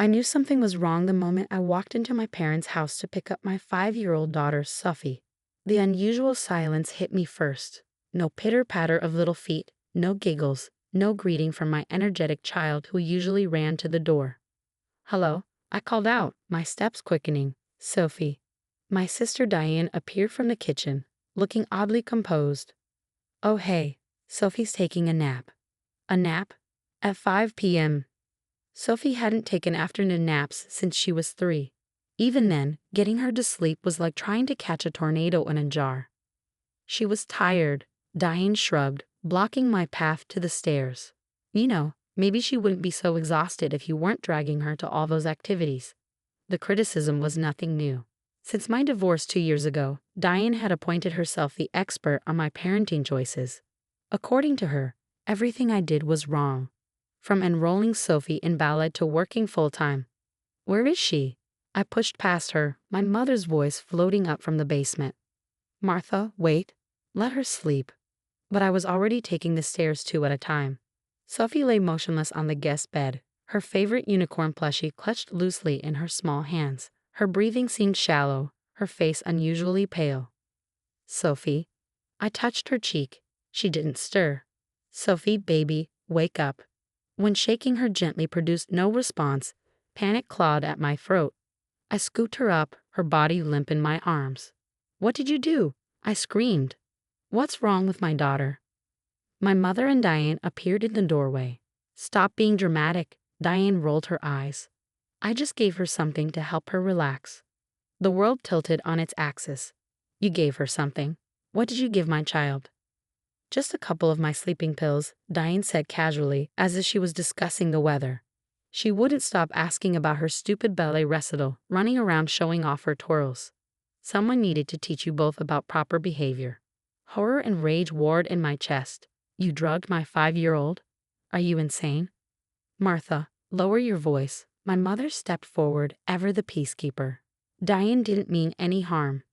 I knew something was wrong the moment I walked into my parents' house to pick up my 5-year-old daughter, Sophie. The unusual silence hit me first. No pitter-patter of little feet, no giggles, no greeting from my energetic child who usually ran to the door. "Hello," I called out, my steps quickening. "Sophie." My sister Diane appeared from the kitchen, looking oddly composed. "Oh hey, Sophie's taking a nap." A nap? At 5 p.m. Sophie hadn't taken afternoon naps since she was 3. Even then, getting her to sleep was like trying to catch a tornado in a jar. She was tired, Diane shrugged, blocking my path to the stairs. Maybe she wouldn't be so exhausted if you weren't dragging her to all those activities. The criticism was nothing new. Since my divorce 2 years ago, Diane had appointed herself the expert on my parenting choices. According to her, everything I did was wrong. From enrolling Sophie in ballet to working full-time. "Where is she?" I pushed past her, my mother's voice floating up from the basement. "Martha, wait. Let her sleep." But I was already taking the stairs 2 at a time. Sophie lay motionless on the guest bed, her favorite unicorn plushie clutched loosely in her small hands. Her breathing seemed shallow, her face unusually pale. "Sophie." I touched her cheek. She didn't stir. "Sophie, baby, wake up." When shaking her gently produced no response, panic clawed at my throat. I scooped her up, her body limp in my arms. "What did you do?" I screamed. "What's wrong with my daughter?" My mother and Diane appeared in the doorway. "Stop being dramatic." Diane rolled her eyes. "I just gave her something to help her relax." The world tilted on its axis. "You gave her something. What did you give my child?" "Just a couple of my sleeping pills," Diane said casually, as if she was discussing the weather. She wouldn't stop asking about her stupid ballet recital, running around showing off her twirls. "Someone needed to teach you both about proper behavior." Horror and rage warred in my chest. "You drugged my 5-year-old? Are you insane?" "Martha, lower your voice." My mother stepped forward, ever the peacekeeper. "Diane didn't mean any harm.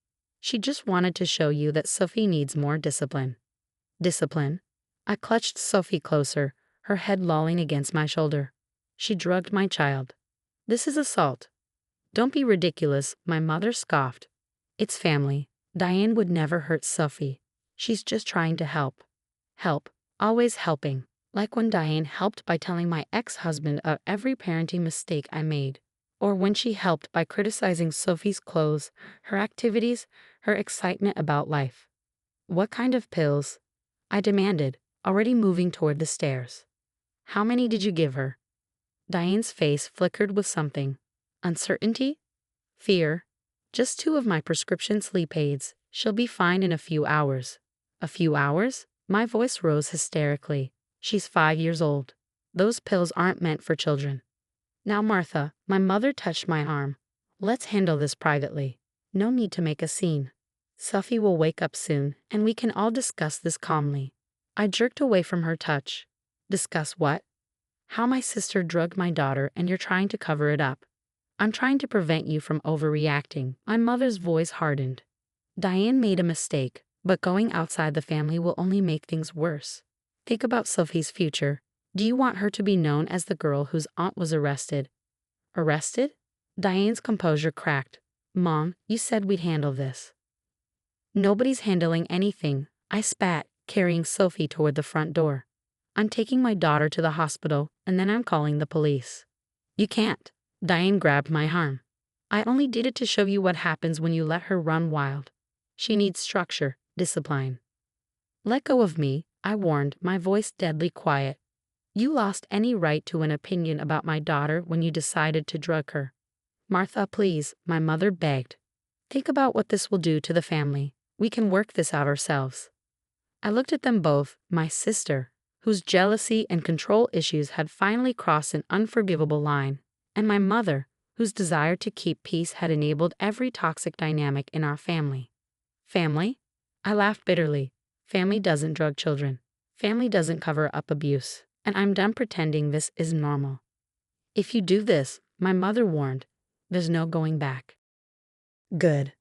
She just wanted to show you that Sophie needs more discipline." "Discipline?" I clutched Sophie closer, her head lolling against my shoulder. "She drugged my child. This is assault." "Don't be ridiculous," my mother scoffed. "It's family. Diane would never hurt Sophie. She's just trying to help." Help. Always helping. Like when Diane helped by telling my ex-husband of every parenting mistake I made. Or when she helped by criticizing Sophie's clothes, her activities, her excitement about life. "What kind of pills?" I demanded, already moving toward the stairs. "How many did you give her?" Diane's face flickered with something. Uncertainty? Fear? "Just 2 of my prescription sleep aids. She'll be fine in a few hours." "A few hours?" My voice rose hysterically. "She's 5 years old. Those pills aren't meant for children." "Now, Martha," my mother touched my arm. "Let's handle this privately. No need to make a scene. Sophie will wake up soon, and we can all discuss this calmly." I jerked away from her touch. "Discuss what?" "How my sister drugged my daughter and you're trying to cover it up." "I'm trying to prevent you from overreacting." My mother's voice hardened. "Diane made a mistake, but going outside the family will only make things worse. Think about Sophie's future. Do you want her to be known as the girl whose aunt was arrested?" "Arrested?" Diane's composure cracked. "Mom, you said we'd handle this." "Nobody's handling anything," I spat, carrying Sophie toward the front door. "I'm taking my daughter to the hospital, and then I'm calling the police." "You can't." Diane grabbed my arm. "I only did it to show you what happens when you let her run wild. She needs structure, discipline." "Let go of me," I warned, my voice deadly quiet. "You lost any right to an opinion about my daughter when you decided to drug her." "Martha, please," my mother begged. "Think about what this will do to the family. We can work this out ourselves." I looked at them both, my sister, whose jealousy and control issues had finally crossed an unforgivable line, and my mother, whose desire to keep peace had enabled every toxic dynamic in our family. Family? I laughed bitterly. Family doesn't drug children. Family doesn't cover up abuse. And I'm done pretending this is normal. "If you do this," my mother warned, "there's no going back." Good.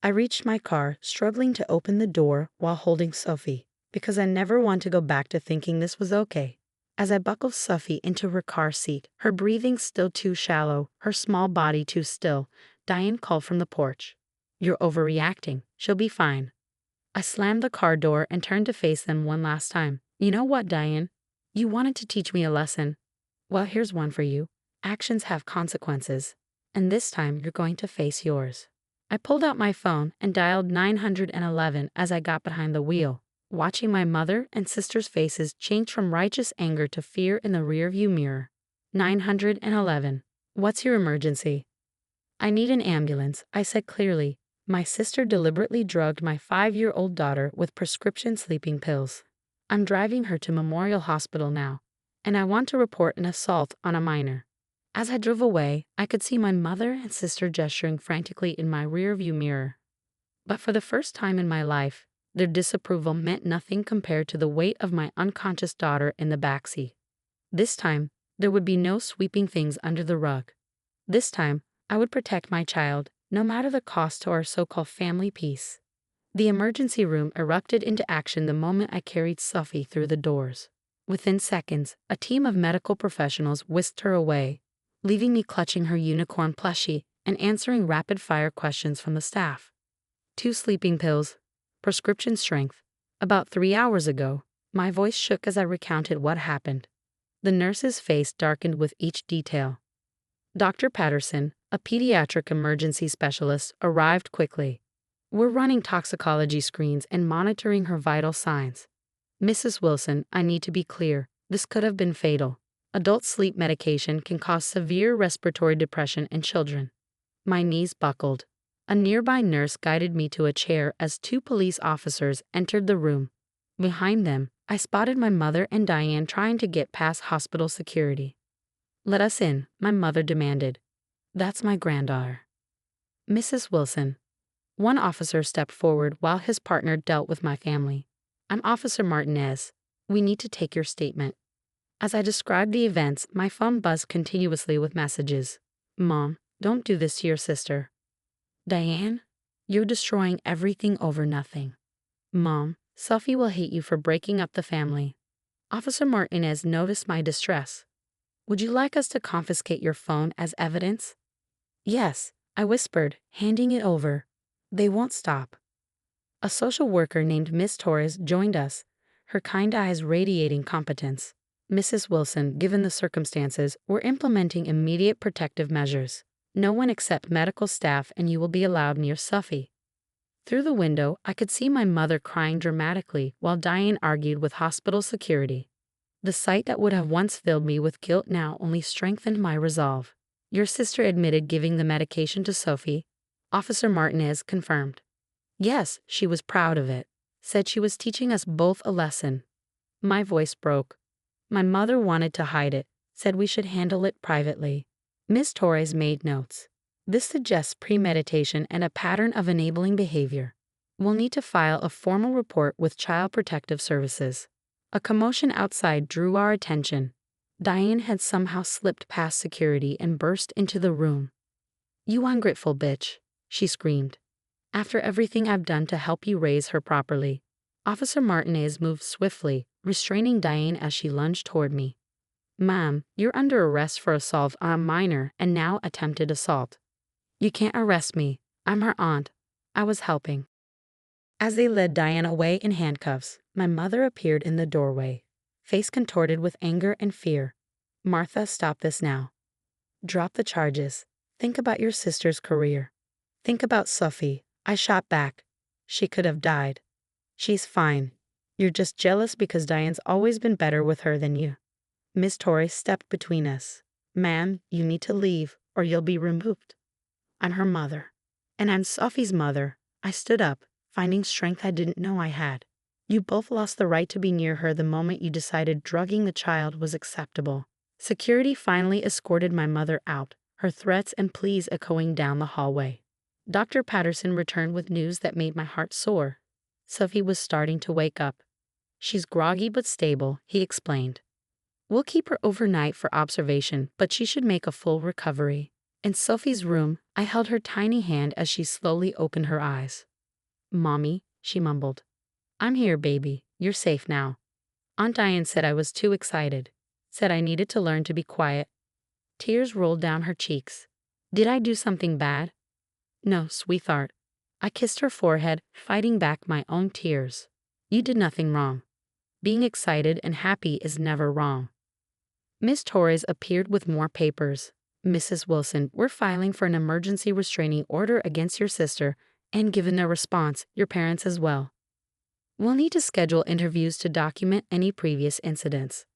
I reached my car, struggling to open the door while holding Sophie, because I never want to go back to thinking this was okay. As I buckled Sophie into her car seat, her breathing still too shallow, her small body too still, Diane called from the porch. "You're overreacting. She'll be fine." I slammed the car door and turned to face them one last time. "You know what, Diane? You wanted to teach me a lesson. Well, here's one for you. Actions have consequences. And this time you're going to face yours." I pulled out my phone and dialed 911 as I got behind the wheel, watching my mother and sister's faces change from righteous anger to fear in the rearview mirror. 911. "What's your emergency?" "I need an ambulance," I said clearly. "My sister deliberately drugged my 5-year-old daughter with prescription sleeping pills. I'm driving her to Memorial Hospital now, and I want to report an assault on a minor." As I drove away, I could see my mother and sister gesturing frantically in my rearview mirror. But for the first time in my life, their disapproval meant nothing compared to the weight of my unconscious daughter in the backseat. This time, there would be no sweeping things under the rug. This time, I would protect my child, no matter the cost to our so-called family peace. The emergency room erupted into action the moment I carried Sophie through the doors. Within seconds, a team of medical professionals whisked her away, leaving me clutching her unicorn plushie and answering rapid-fire questions from the staff. 2 sleeping pills, prescription strength. About 3 hours ago, my voice shook as I recounted what happened. The nurse's face darkened with each detail. Dr. Patterson, a pediatric emergency specialist, arrived quickly. "We're running toxicology screens and monitoring her vital signs. Mrs. Wilson, I need to be clear, this could have been fatal. Adult sleep medication can cause severe respiratory depression in children." My knees buckled. A nearby nurse guided me to a chair as 2 police officers entered the room. Behind them, I spotted my mother and Diane trying to get past hospital security. "Let us in," my mother demanded. "That's my granddaughter." "Mrs. Wilson." One officer stepped forward while his partner dealt with my family. "I'm Officer Martinez. We need to take your statement." As I described the events, my phone buzzed continuously with messages. "Mom, don't do this to your sister." "Diane, you're destroying everything over nothing." "Mom, Sophie will hate you for breaking up the family." Officer Martinez noticed my distress. "Would you like us to confiscate your phone as evidence?" "Yes," I whispered, handing it over. "They won't stop." A social worker named Miss Torres joined us, her kind eyes radiating competence. "Mrs. Wilson, given the circumstances, we're implementing immediate protective measures. No one except medical staff and you will be allowed near Sophie." Through the window, I could see my mother crying dramatically while Diane argued with hospital security. The sight that would have once filled me with guilt now only strengthened my resolve. "Your sister admitted giving the medication to Sophie?" Officer Martinez confirmed. "Yes, she was proud of it. Said she was teaching us both a lesson." My voice broke. "My mother wanted to hide it, said we should handle it privately." Ms. Torres made notes. "This suggests premeditation and a pattern of enabling behavior. We'll need to file a formal report with Child Protective Services." A commotion outside drew our attention. Diane had somehow slipped past security and burst into the room. "You ungrateful bitch," she screamed. "After everything I've done to help you raise her properly." Officer Martinez moved swiftly, restraining Diane as she lunged toward me. "Ma'am, you're under arrest for assault on a minor and now attempted assault." "You can't arrest me. I'm her aunt. I was helping." As they led Diane away in handcuffs, my mother appeared in the doorway, face contorted with anger and fear. "Martha, stop this now. Drop the charges. Think about your sister's career. Think about Sophie." I shot back. "She could have died. She's fine. You're just jealous because Diane's always been better with her than you." Miss Torres stepped between us. "Ma'am, you need to leave or you'll be removed. I'm her mother. And I'm Sophie's mother." I stood up, finding strength I didn't know I had. "You both lost the right to be near her the moment you decided drugging the child was acceptable." Security finally escorted my mother out, her threats and pleas echoing down the hallway. Dr. Patterson returned with news that made my heart soar. Sophie was starting to wake up. "She's groggy but stable," he explained. "We'll keep her overnight for observation, but she should make a full recovery." In Sophie's room, I held her tiny hand as she slowly opened her eyes. "Mommy," she mumbled. "I'm here, baby. You're safe now." Aunt Diane said I was too excited. said I needed to learn to be quiet. Tears rolled down her cheeks. Did I do something bad? No, sweetheart. I kissed her forehead, fighting back my own tears. You did nothing wrong. Being excited and happy is never wrong. Miss Torres appeared with more papers. Mrs. Wilson, we're filing for an emergency restraining order against your sister, and given no response, your parents as well. We'll need to schedule interviews to document any previous incidents.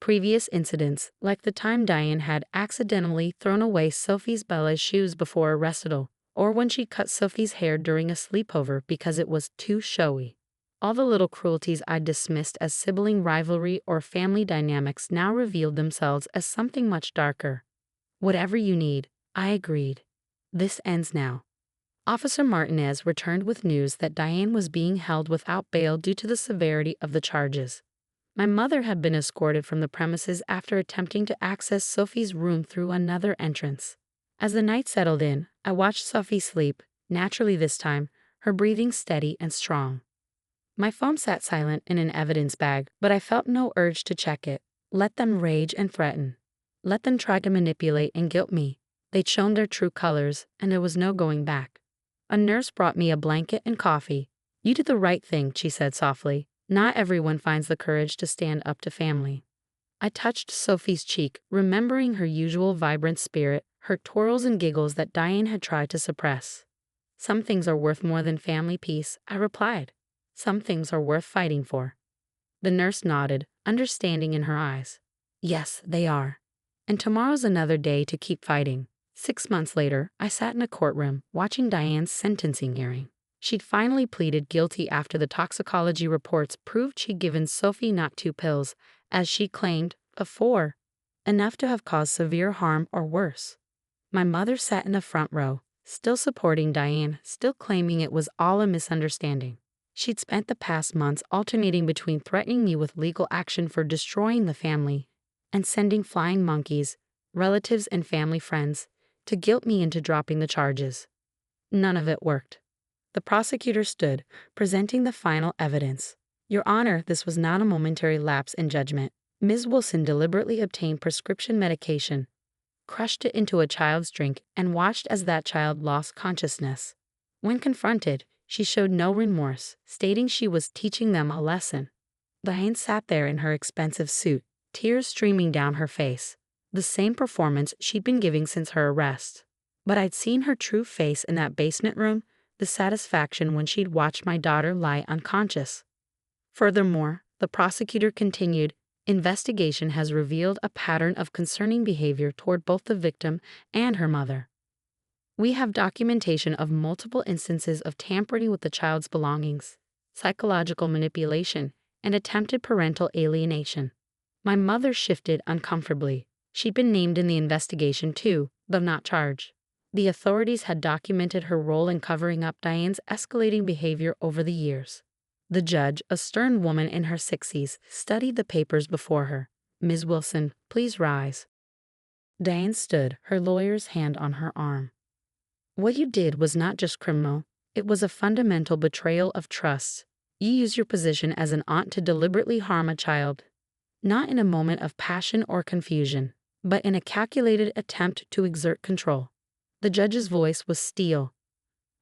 Previous incidents, like the time Diane had accidentally thrown away Sophie's ballet shoes before a recital, or when she cut Sophie's hair during a sleepover because it was too showy. All the little cruelties I dismissed as sibling rivalry or family dynamics now revealed themselves as something much darker. Whatever you need, I agreed. This ends now. Officer Martinez returned with news that Diane was being held without bail due to the severity of the charges. My mother had been escorted from the premises after attempting to access Sophie's room through another entrance. As the night settled in, I watched Sophie sleep, naturally this time, her breathing steady and strong. My phone sat silent in an evidence bag, but I felt no urge to check it. Let them rage and threaten. Let them try to manipulate and guilt me. They'd shown their true colors, and there was no going back. A nurse brought me a blanket and coffee. You did the right thing, she said softly. Not everyone finds the courage to stand up to family. I touched Sophie's cheek, remembering her usual vibrant spirit, her twirls and giggles that Diane had tried to suppress. Some things are worth more than family peace, I replied. Some things are worth fighting for. The nurse nodded, understanding in her eyes. Yes, they are. And tomorrow's another day to keep fighting. 6 months later, I sat in a courtroom, watching Diane's sentencing hearing. She'd finally pleaded guilty after the toxicology reports proved she'd given Sophie not 2 pills, as she claimed, but 4. Enough to have caused severe harm or worse. My mother sat in the front row, still supporting Diane, still claiming it was all a misunderstanding. She'd spent the past months alternating between threatening me with legal action for destroying the family and sending flying monkeys, relatives and family friends, to guilt me into dropping the charges. None of it worked. The prosecutor stood, presenting the final evidence. Your Honor, this was not a momentary lapse in judgment. Ms. Wilson deliberately obtained prescription medication, crushed it into a child's drink, and watched as that child lost consciousness. When confronted, she showed no remorse, stating she was teaching them a lesson. Diane sat there in her expensive suit, tears streaming down her face. The same performance she'd been giving since her arrest. But I'd seen her true face in that basement room, the satisfaction when she'd watched my daughter lie unconscious. Furthermore, the prosecutor continued, investigation has revealed a pattern of concerning behavior toward both the victim and her mother. We have documentation of multiple instances of tampering with the child's belongings, psychological manipulation, and attempted parental alienation. My mother shifted uncomfortably. She'd been named in the investigation too, though not charged. The authorities had documented her role in covering up Diane's escalating behavior over the years. The judge, a stern woman in her 60s, studied the papers before her. Ms. Wilson, please rise. Diane stood, her lawyer's hand on her arm. What you did was not just criminal, it was a fundamental betrayal of trust. You used your position as an aunt to deliberately harm a child, not in a moment of passion or confusion, but in a calculated attempt to exert control. The judge's voice was steel.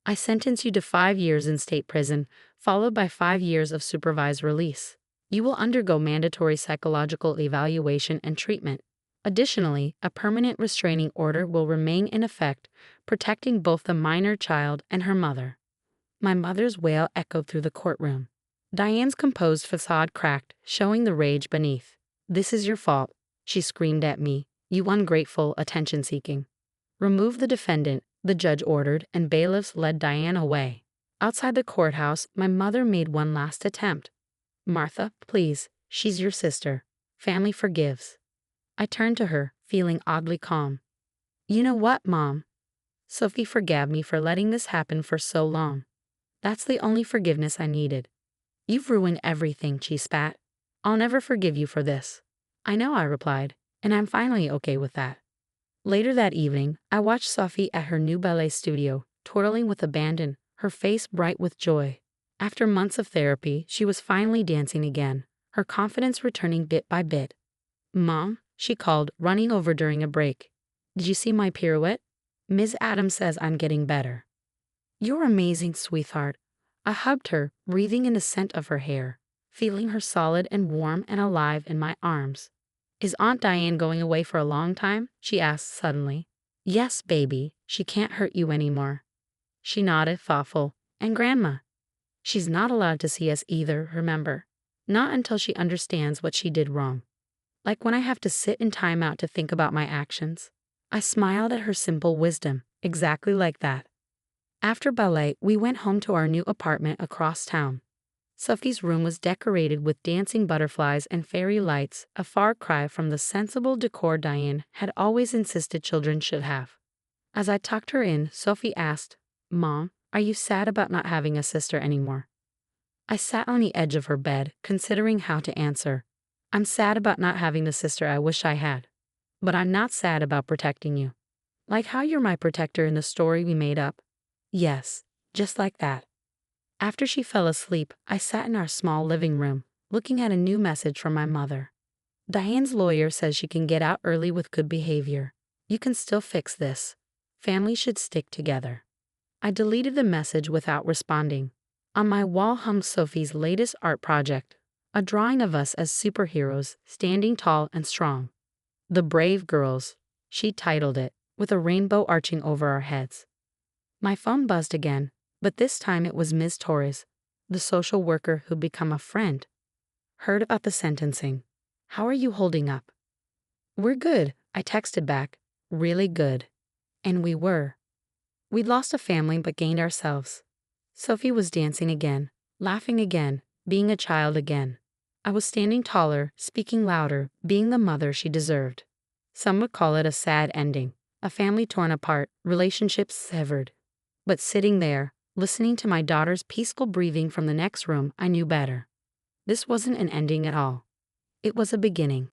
I sentence you to 5 years in state prison, followed by 5 years of supervised release. You will undergo mandatory psychological evaluation and treatment. Additionally, a permanent restraining order will remain in effect, protecting both the minor child and her mother. My mother's wail echoed through the courtroom. Diane's composed facade cracked, showing the rage beneath. This is your fault, she screamed at me, you ungrateful, attention-seeking. Remove the defendant, the judge ordered, and bailiffs led Diane away. Outside the courthouse, my mother made one last attempt. Martha, please, she's your sister. Family forgives. I turned to her, feeling oddly calm. You know what, Mom? Sophie forgave me for letting this happen for so long. That's the only forgiveness I needed. You've ruined everything, she spat. I'll never forgive you for this. I know, I replied, and I'm finally okay with that. Later that evening, I watched Sophie at her new ballet studio, twirling with abandon, her face bright with joy. After months of therapy, she was finally dancing again, her confidence returning bit by bit. Mom, she called, running over during a break. Did you see my pirouette? Ms. Adams says I'm getting better. You're amazing, sweetheart. I hugged her, breathing in the scent of her hair, feeling her solid and warm and alive in my arms. Is Aunt Diane going away for a long time? She asked suddenly. Yes, baby, she can't hurt you anymore. She nodded, thoughtful. And Grandma? She's not allowed to see us either, remember. Not until she understands what she did wrong. Like when I have to sit in timeout to think about my actions. I smiled at her simple wisdom, exactly like that. After ballet, we went home to our new apartment across town. Sophie's room was decorated with dancing butterflies and fairy lights, a far cry from the sensible decor Diane had always insisted children should have. As I tucked her in, Sophie asked, Mom, are you sad about not having a sister anymore? I sat on the edge of her bed, considering how to answer. I'm sad about not having the sister I wish I had. But I'm not sad about protecting you. Like how you're my protector in the story we made up. Yes, just like that. After she fell asleep, I sat in our small living room, looking at a new message from my mother. Diane's lawyer says she can get out early with good behavior. You can still fix this. Families should stick together. I deleted the message without responding. On my wall hung Sophie's latest art project, a drawing of us as superheroes, standing tall and strong. The Brave Girls, she titled it, with a rainbow arching over our heads. My phone buzzed again, but this time it was Ms. Torres, the social worker who'd become a friend. Heard about the sentencing. How are you holding up? We're good, I texted back. Really good. And we were. We'd lost a family but gained ourselves. Sophie was dancing again, laughing again, being a child again. I was standing taller, speaking louder, being the mother she deserved. Some would call it a sad ending, a family torn apart, relationships severed. But sitting there, listening to my daughter's peaceful breathing from the next room, I knew better. This wasn't an ending at all. It was a beginning.